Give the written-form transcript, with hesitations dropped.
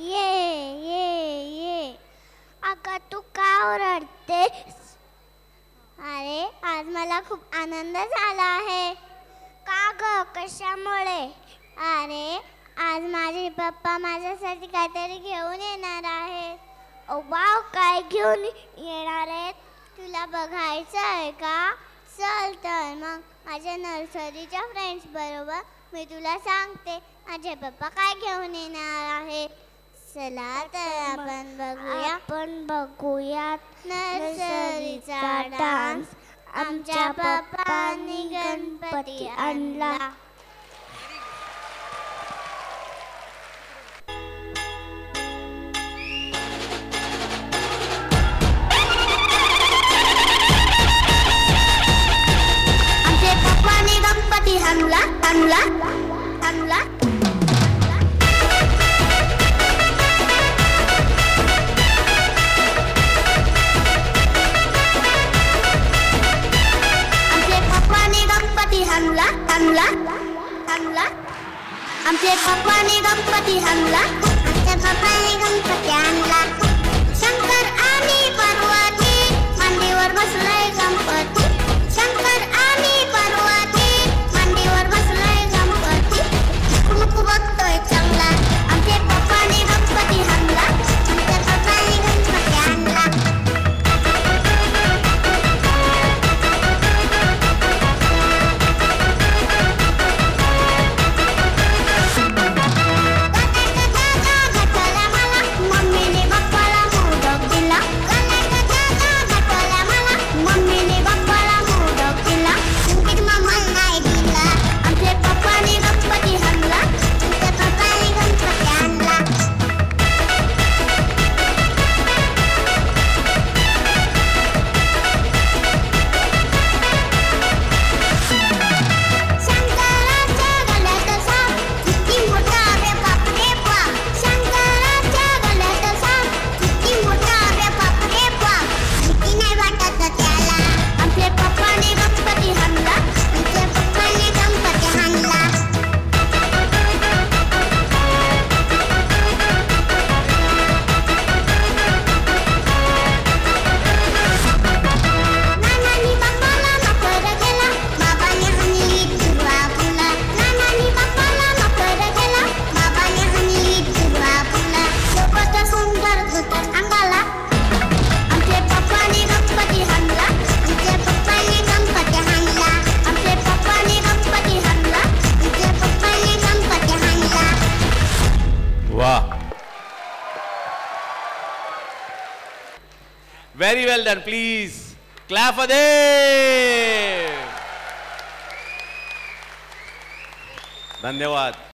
ये अगं तू का ओरडतेस? अरे आज मला खूप आनंद झाला आहे. का ग, कशामुळे? अरे आज माझे पप्पा माझ्यासाठी काहीतरी घेऊन येणार आहेत. ओ वाव, काय घेऊन येणार आहेत? तुला बघायचं आहे का? चल तर मग माझ्या नर्सरीच्या फ्रेंड्स बरोबर मी तुला सांगते माझे पप्पा काय घेऊन येणार आहे. चला तर आपण बघूयात नर्सरीचा डान्स. आमच्या पप्पांनी गणपती आणला. आमचे पप्पांनी गणपती आणला आणला आणला. आणला आणला आणला. आमचे पप्पाने गणपती आणला. आमच्या पप्पाने गणपती आणला. शंकर आणि पार्वती मांडीवर बसलाय गणपती. शंकर आणि पार्वती मांडीवर बसलाय गणपती. मुख बघतोय चांगला. आमचे पप्पाने गणपती आणला. आमच्या पप्पाने गणपती आणला. Very well done. Please clap for them. धन्यवाद.